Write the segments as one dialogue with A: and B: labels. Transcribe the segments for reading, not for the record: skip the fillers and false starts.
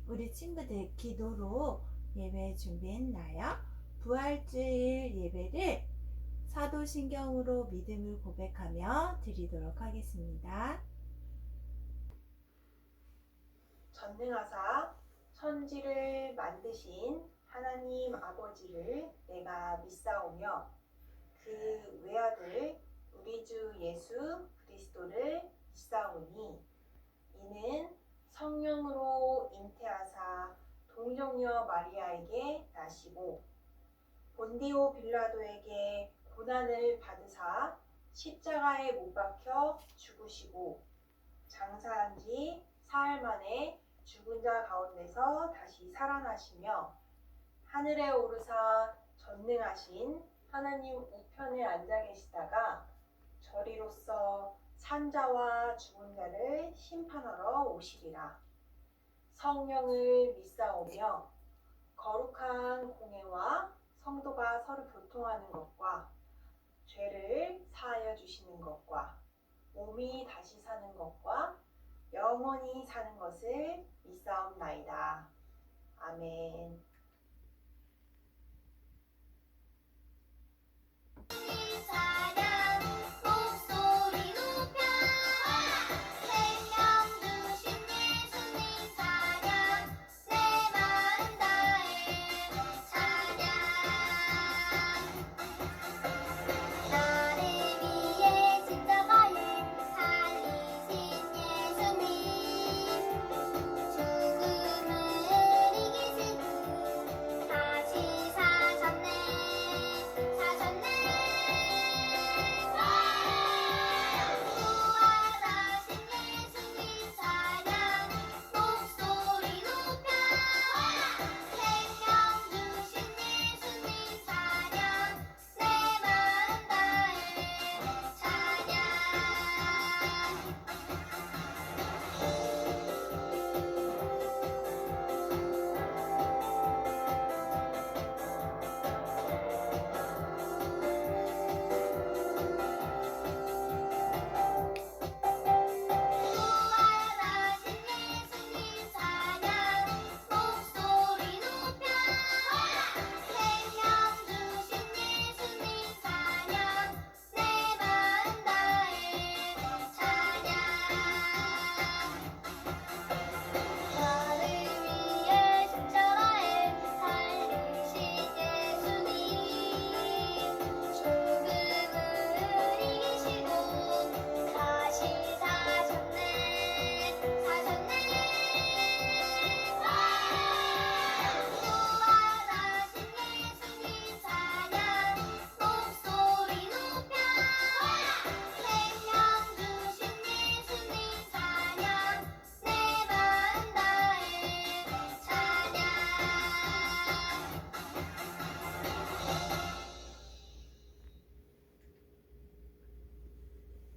A: 우리 친구들 기도로 예배 준비했나요? 부활주일 예배를 사도신경으로 믿음을 고백하며 드리도록 하겠습니다.
B: 전능하사 천지를 만드신 하나님 아버지를 내가 믿사오며 그 외아들 우리 주 예수 그리스도를 믿사오니 이는 성령으로 잉태하사 동정녀 마리아에게 나시고 본디오 빌라도에게 고난을 받으사 십자가에 못 박혀 죽으시고 장사한 지 사흘 만에 죽은 자 가운데서 다시 살아나시며 하늘에 오르사 전능하신 하나님 우편에 앉아 계시다가 저리로서 산 자와 죽은 자를 심판하러 오시리라. 성령을 믿사오며 거룩한 공회와 성도가 서로 교통하는 것과 죄를 사하여 주시는 것과 몸이 다시 사는 것과 영원히 사는 것을 믿사옵나이다. 아멘.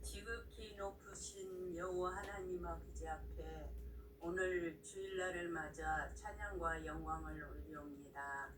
C: 지극히 높으신 여호와 하나님 아버지 앞에 오늘 주일날을 맞아 찬양과 영광을 올리옵니다.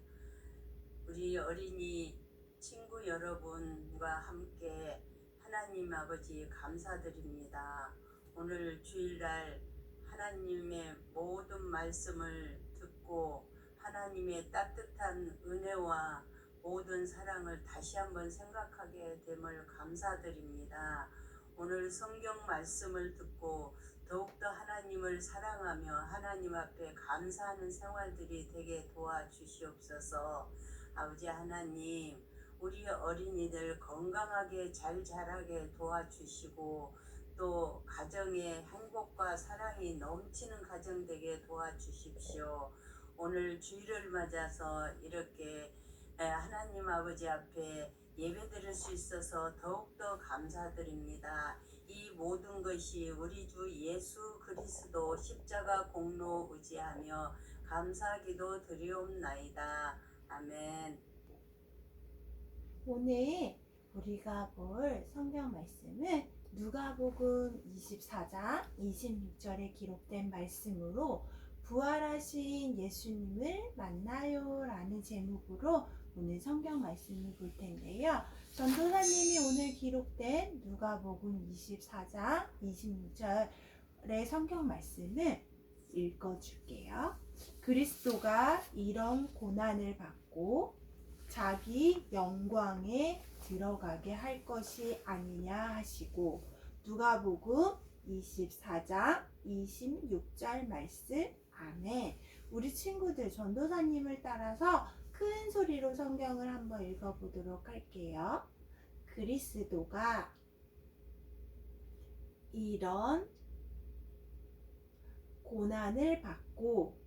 C: 우리 어린이 친구 여러분과 함께 하나님 아버지 감사드립니다. 오늘 주일날 하나님의 모든 말씀을 듣고 하나님의 따뜻한 은혜와 모든 사랑을 다시 한번 생각하게 됨을 감사드립니다. 오늘 성경 말씀을 듣고 더욱더 하나님을 사랑하며 하나님 앞에 감사하는 생활들이 되게 도와주시옵소서. 아버지 하나님, 우리 어린이들 건강하게 잘 자라게 도와주시고 또 가정에 행복과 사랑이 넘치는 가정 되게 도와주십시오. 오늘 주일을 맞아서 이렇게 하나님 아버지 앞에 예배 드릴 수 있어서 더욱더 감사드립니다. 이 모든 것이 우리 주 예수 그리스도 십자가 공로 의지하며 감사기도 드리옵나이다. 아멘.
A: 오늘 우리가 볼 성경 말씀은 누가복음 24장 26절에 기록된 말씀으로 부활하신 예수님을 만나요 라는 제목으로 오늘 성경 말씀을 볼 텐데요. 전도사님이 오늘 기록된 누가복음 24장 26절의 성경 말씀을 읽어줄게요. 그리스도가 이런 고난을 받고 자기 영광에 들어가게 할 것이 아니냐 하시고, 누가복음 24장 26절 말씀. 아멘. 우리 친구들, 전도사님을 따라서 큰 소리로 성경을 한번 읽어보도록 할게요. 그리스도가 이런 고난을 받고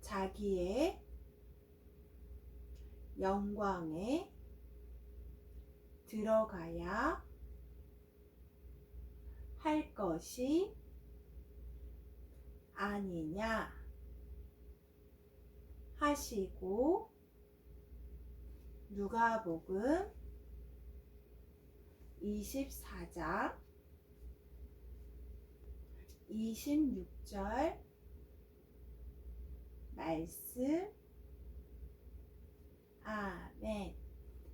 A: 자기의 영광에 들어가야 할 것이 아니냐 하시고, 누가복음 24장 26절 말씀. 아멘.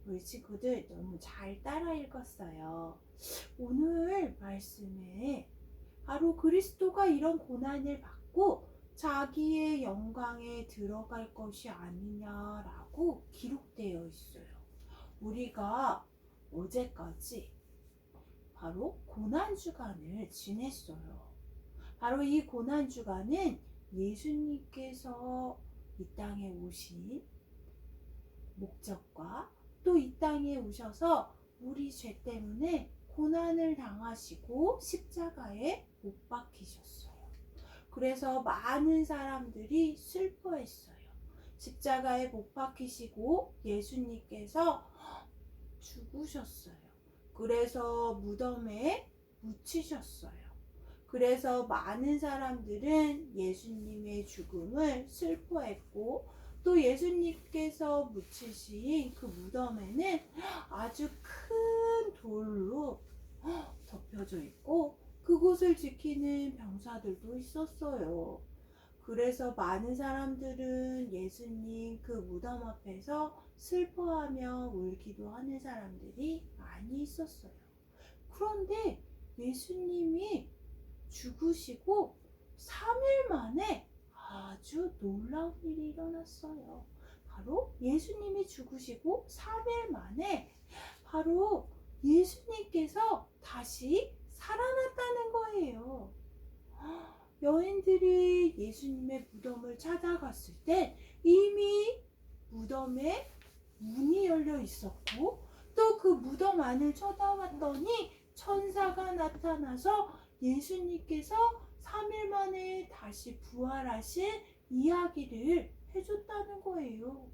A: 우리 친구들 너무 잘 따라 읽었어요. 오늘 말씀에 바로 그리스도가 이런 고난을 받고 자기의 영광에 들어갈 것이 아니냐라고 기록되어 있어요. 우리가 어제까지 바로 고난주간을 지냈어요. 바로 이 고난주간은 예수님께서 이 땅에 오신 목적과 또 이 땅에 오셔서 우리 죄 때문에 고난을 당하시고 십자가에 못 박히셨어요. 그래서 많은 사람들이 슬퍼했어요. 십자가에 못 박히시고 예수님께서 죽으셨어요. 그래서 무덤에 묻히셨어요. 그래서 많은 사람들은 예수님의 죽음을 슬퍼했고, 또 예수님께서 묻히신 그 무덤에는 아주 큰 돌로 덮여져 있고 그곳을 지키는 병사들도 있었어요. 그래서 많은 사람들은 예수님 그 무덤 앞에서 슬퍼하며 울기도 하는 사람들이 많이 있었어요. 그런데 예수님이 죽으시고 3일 만에 아주 놀라운 일이 일어났어요. 바로 예수님이 죽으시고 3일 만에 바로 예수님께서 다시 살아났다는 거예요. 여인들이 예수님의 무덤을 찾아갔을 때 이미 무덤에 문이 열려 있었고, 또 그 무덤 안을 쳐다봤더니 천사가 나타나서 예수님께서 3일 만에 다시 부활하신 이야기를 해줬다는 거예요.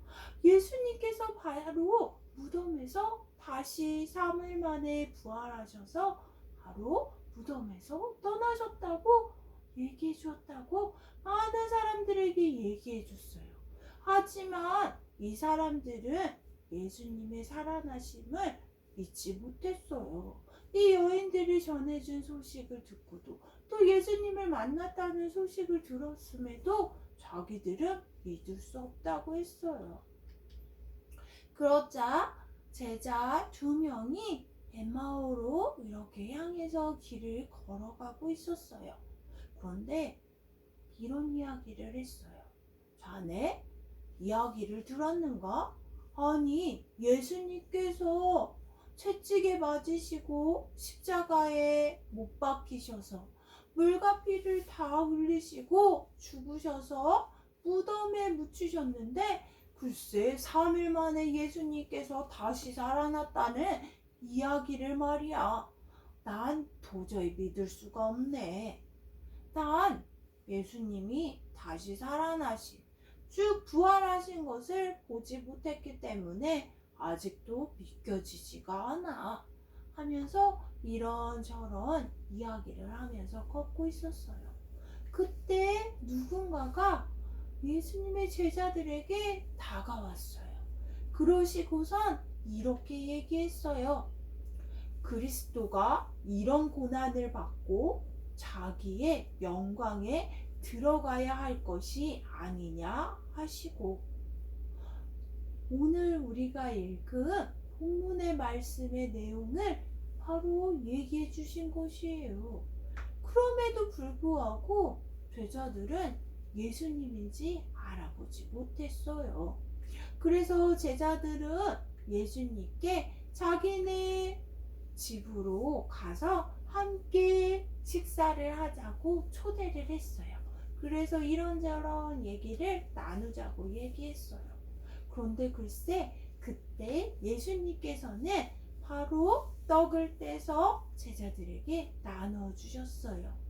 A: 예수님께서 바로 무덤에서 다시 3일 만에 부활하셔서 바로 무덤에서 떠나셨다고 얘기해 주었다고 많은 사람들에게 얘기해 줬어요. 하지만 이 사람들은 예수님의 살아나심을 믿지 못했어요. 이 여인들이 전해준 소식을 듣고도, 또 예수님을 만났다는 소식을 들었음에도 자기들은 믿을 수 없다고 했어요. 그러자 제자 2명이 엠마오로 이렇게 향해서 길을 걸어가고 있었어요. 그런데 이런 이야기를 했어요. 자네 이야기를 들었는가? 아니, 예수님께서 채찍에 맞으시고 십자가에 못 박히셔서 물과 피를 다 흘리시고 죽으셔서 무덤에 묻히셨는데, 글쎄 3일 만에 예수님께서 다시 살아났다는 이야기를 말이야. 난 도저히 믿을 수가 없네. 난 예수님이 다시 살아나신, 쭉 부활하신 것을 보지 못했기 때문에 아직도 믿겨지지가 않아 하면서 이런저런 이야기를 하면서 걷고 있었어요. 그때 누군가가 예수님의 제자들에게 다가왔어요. 그러시고선 이렇게 얘기했어요. 그리스도가 이런 고난을 받고 자기의 영광에 들어가야 할 것이 아니냐 하시고, 오늘 우리가 읽은 본문의 말씀의 내용을 바로 얘기해 주신 것이에요. 그럼에도 불구하고 제자들은 예수님인지 알아보지 못했어요. 그래서 제자들은 예수님께 자기네 집으로 가서 함께 식사를 하자고 초대를 했어요. 그래서 이런저런 얘기를 나누자고 얘기했어요. 그런데 글쎄 그때 예수님께서는 바로 떡을 떼서 제자들에게 나눠주셨어요.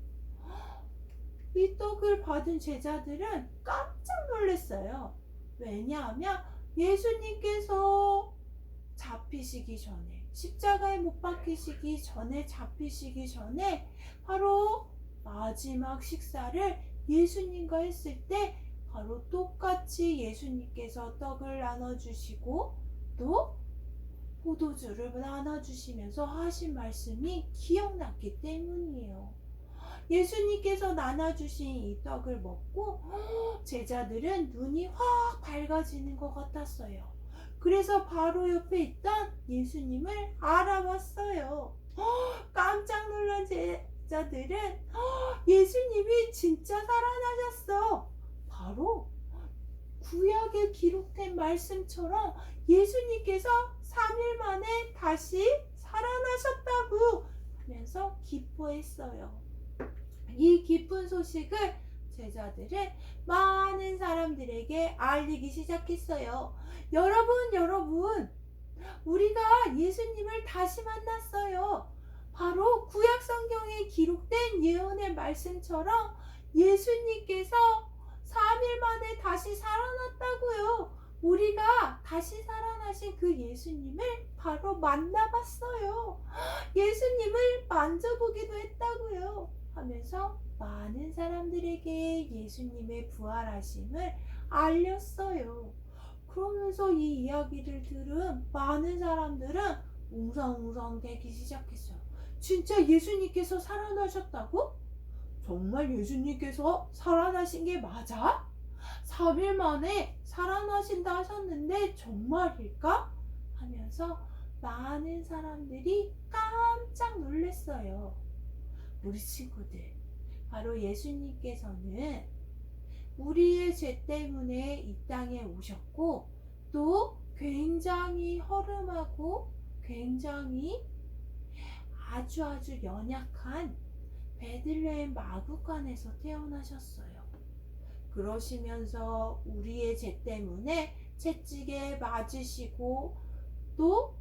A: 이 떡을 받은 제자들은 깜짝 놀랐어요. 왜냐하면 예수님께서 잡히시기 전에, 십자가에 못 박히시기 전에, 잡히시기 전에 바로 마지막 식사를 예수님과 했을 때 바로 똑같이 예수님께서 떡을 나눠주시고 또 포도주를 나눠주시면서 하신 말씀이 기억났기 때문이에요. 예수님께서 나눠주신 이 떡을 먹고 제자들은 눈이 확 밝아지는 것 같았어요. 그래서 바로 옆에 있던 예수님을 알아봤어요. 깜짝 놀란 제자들은 예수님이 진짜 살아나셨어. 바로 구약에 기록된 말씀처럼 예수님께서 3일 만에 다시 살아나셨다고 하면서 기뻐했어요. 이 기쁜 소식을 제자들은 많은 사람들에게 알리기 시작했어요. 여러분, 우리가 예수님을 다시 만났어요. 바로 구약 성경에 기록된 예언의 말씀처럼 예수님께서 3일 만에 다시 살아났다고요. 우리가 다시 살아나신 그 예수님을 바로 만나봤어요. 예수님을 만져보기도 했다고요. 하면서 많은 사람들에게 예수님의 부활하심을 알렸어요. 그러면서 이 이야기를 들은 많은 사람들은 웅성웅성 대기 시작했어요. 진짜 예수님께서 살아나셨다고? 정말 예수님께서 살아나신 게 맞아? 3일 만에 살아나신다 하셨는데 정말일까? 하면서 많은 사람들이 깜짝 놀랐어요. 우리 친구들, 바로 예수님께서는 우리의 죄 때문에 이 땅에 오셨고 또 굉장히 허름하고 굉장히 아주 연약한 베들레헴 마구간에서 태어나셨어요. 그러시면서 우리의 죄 때문에 채찍에 맞으시고 또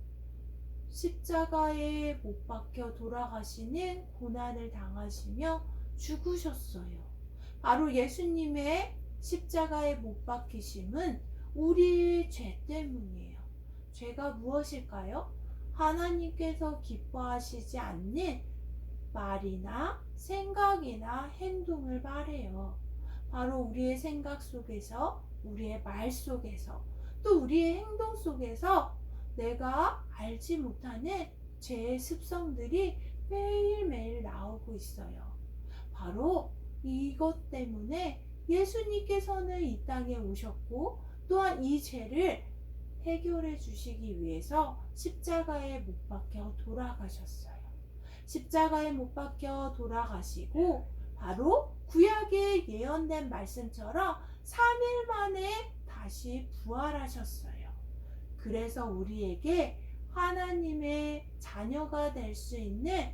A: 십자가에 못 박혀 돌아가시는 고난을 당하시며 죽으셨어요. 바로 예수님의 십자가에 못 박히심은 우리의 죄 때문이에요. 죄가 무엇일까요? 하나님께서 기뻐하시지 않는 말이나 생각이나 행동을 말해요. 바로 우리의 생각 속에서, 우리의 말 속에서, 또 우리의 행동 속에서 내가 알지 못하는 죄의 습성들이 매일매일 나오고 있어요. 바로 이것 때문에 예수님께서는 이 땅에 오셨고 또한 이 죄를 해결해 주시기 위해서 십자가에 못 박혀 돌아가셨어요. 십자가에 못 박혀 돌아가시고 바로 구약에 예언된 말씀처럼 3일 만에 다시 부활하셨어요. 그래서 우리에게 하나님의 자녀가 될 수 있는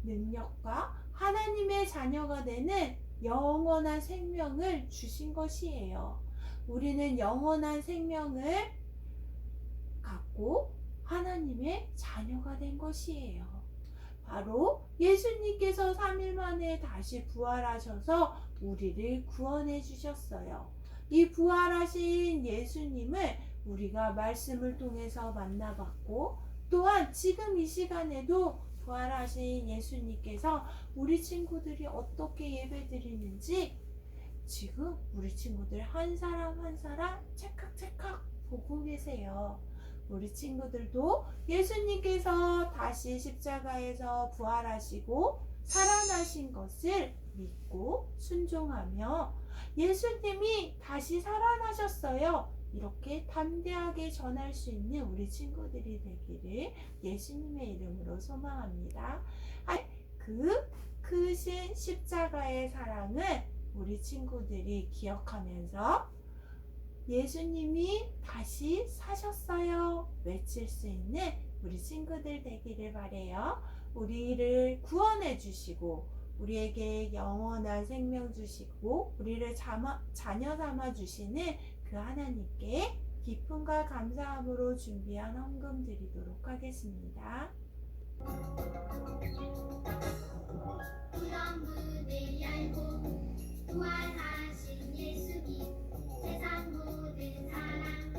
A: 능력과 하나님의 자녀가 되는 영원한 생명을 주신 것이에요. 우리는 영원한 생명을 갖고 하나님의 자녀가 된 것이에요. 바로 예수님께서 3일 만에 다시 부활하셔서 우리를 구원해 주셨어요. 이 부활하신 예수님을 우리가 말씀을 통해서 만나봤고 또한 지금 이 시간에도 부활하신 예수님께서 우리 친구들이 어떻게 예배드리는지 지금 우리 친구들 한 사람 한 사람 찰칵찰칵 보고 계세요. 우리 친구들도 예수님께서 다시 십자가에서 부활하시고 살아나신 것을 믿고 순종하며 예수님이 다시 살아나셨어요. 이렇게 담대하게 전할 수 있는 우리 친구들이 되기를 예수님의 이름으로 소망합니다. 그 크신 십자가의 사랑은 우리 우리 친구들이 기억하면서 예수님이 다시 사셨어요 외칠 수 있는 우리 친구들 되기를 바래요. 우리를 구원해 주시고 우리에게 영원한 생명 주시고 우리를 자녀 삼아 주시는 그 하나님께 기쁨과 감사함으로 준비한 헌금 드리도록 하겠습니다.
D: 무덤 문을 열고 부활하신 예수님, 세상 모든 사람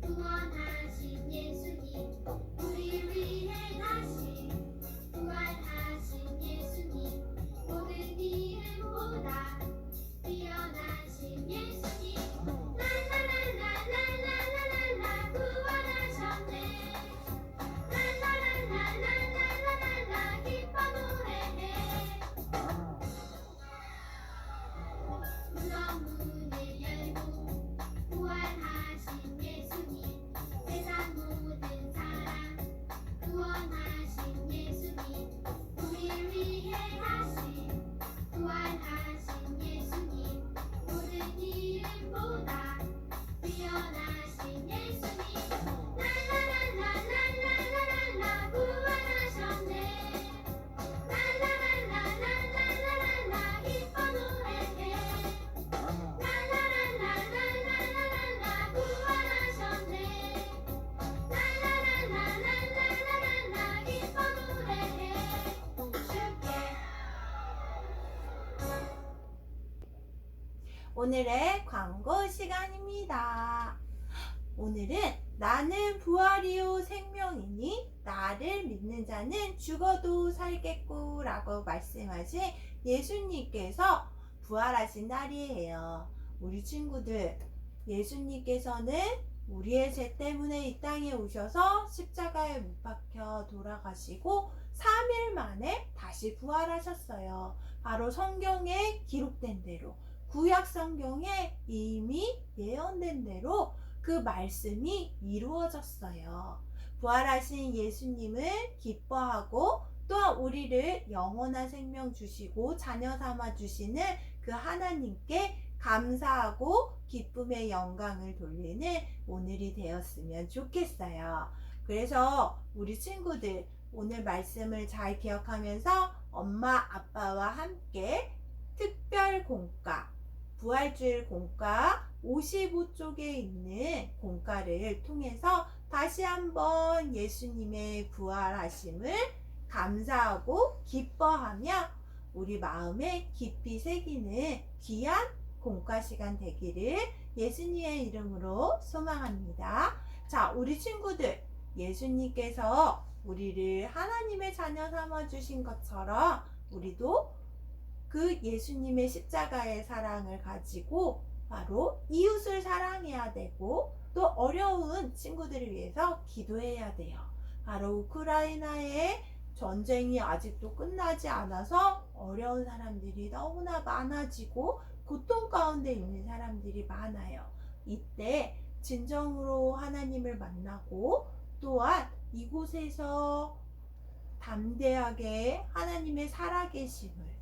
D: 구원하신 예수님, 우리 위해 다시 부활하신 예수님, 모든 이름보다 뛰어나신 예수님, 랄랄랄랄랄랄랄라 구원하셨네, 랄랄랄랄랄랄라 기뻐 노래해. 무덤 문을 열고 부활하신 예수님, 세상 모든 사람 구원하신 예수님, 우리를 위해 다시 부활하신 예수님, 모든 이름보다 뛰어나신 예수님, 랄랄랄랄랄랄라 구원하셨네, 랄랄랄랄랄랄라 기뻐 노래해, 랄랄랄랄랄랄라 구원하셨네, 랄랄랄랄랄랄라 기뻐 노래해. 주께
A: 오늘의 광고 시간입니다. 오늘은 나는 부활이요 생명이니 나를 믿는 자는 죽어도 살겠고 라고 말씀하신 예수님께서 부활하신 날이에요. 우리 친구들, 예수님께서는 우리의 죄 때문에 이 땅에 오셔서 십자가에 못 박혀 돌아가시고 3일 만에 다시 부활하셨어요. 바로 성경에 기록된 대로, 구약 성경에 이미 예언된 대로 그 말씀이 이루어졌어요. 부활하신 예수님을 기뻐하고 또한 우리를 영원한 생명 주시고 자녀 삼아 주시는 그 하나님께 감사하고 기쁨의 영광을 돌리는 오늘이 되었으면 좋겠어요. 그래서 우리 친구들 오늘 말씀을 잘 기억하면서 엄마 아빠와 함께 특별 공과 부활주일 공과 55쪽에 있는 공과를 통해서 다시 한번 예수님의 부활하심을 감사하고 기뻐하며 우리 마음에 깊이 새기는 귀한 공과 시간 되기를 예수님의 이름으로 소망합니다. 자, 우리 친구들, 예수님께서 우리를 하나님의 자녀 삼아 주신 것처럼 우리도 그 예수님의 십자가의 사랑을 가지고 바로 이웃을 사랑해야 되고 또 어려운 친구들을 위해서 기도해야 돼요. 바로 우크라이나의 전쟁이 아직도 끝나지 않아서 어려운 사람들이 너무나 많아지고 고통 가운데 있는 사람들이 많아요. 이때 진정으로 하나님을 만나고 또한 이곳에서 담대하게 하나님의 살아계심을,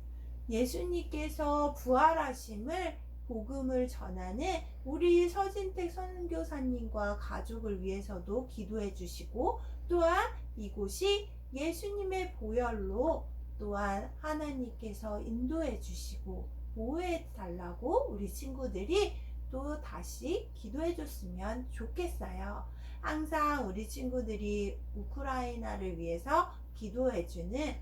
A: 예수님께서 부활하심을 복음을 전하는 우리 서진택 선교사님과 가족을 위해서도 기도해 주시고 또한 이곳이 예수님의 보혈로 또한 하나님께서 인도해 주시고 보호해 달라고 우리 친구들이 또 다시 기도해 줬으면 좋겠어요. 항상 우리 친구들이 우크라이나를 위해서 기도해 주는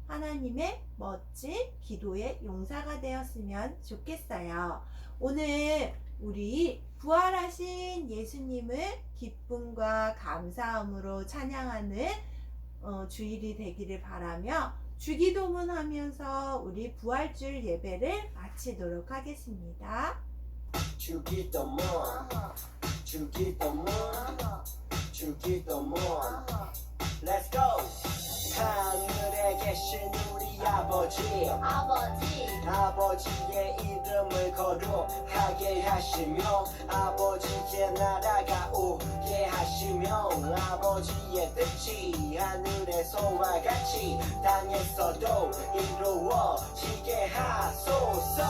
A: 하나님의 멋진 기도의 용사가 되었으면 좋겠어요. 오늘 우리 부활하신 예수님을 기쁨과 감사함으로 찬양하는 주일이 되기를 바라며 주기도문 하면서 우리 부활주일 예배를 마치도록 하겠습니다.
E: 주기도문 주기도문 주기도문 Let's go! 하늘에 계신 우리 아버지의 이름을 거룩하게 하시며 아버지의 나라가 오게 하시며 아버지의 뜻이 하늘에서와 같이 땅에서도 이루어지게 하소서.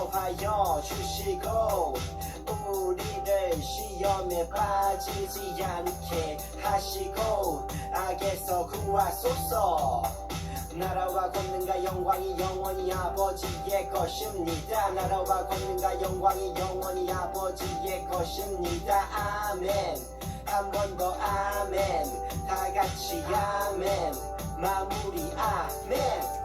E: 인도하여 주시고 우리를 시험에 빠지지 않게 하시고 악에서 구하소서. 나라와 권능과 영광이 영원히 아버지의 것입니다. 나라와 권능과 영광이 영원히 아버지의 것입니다. 아멘. 한 번 더 아멘. 다 같이 아멘. 마무리 아멘.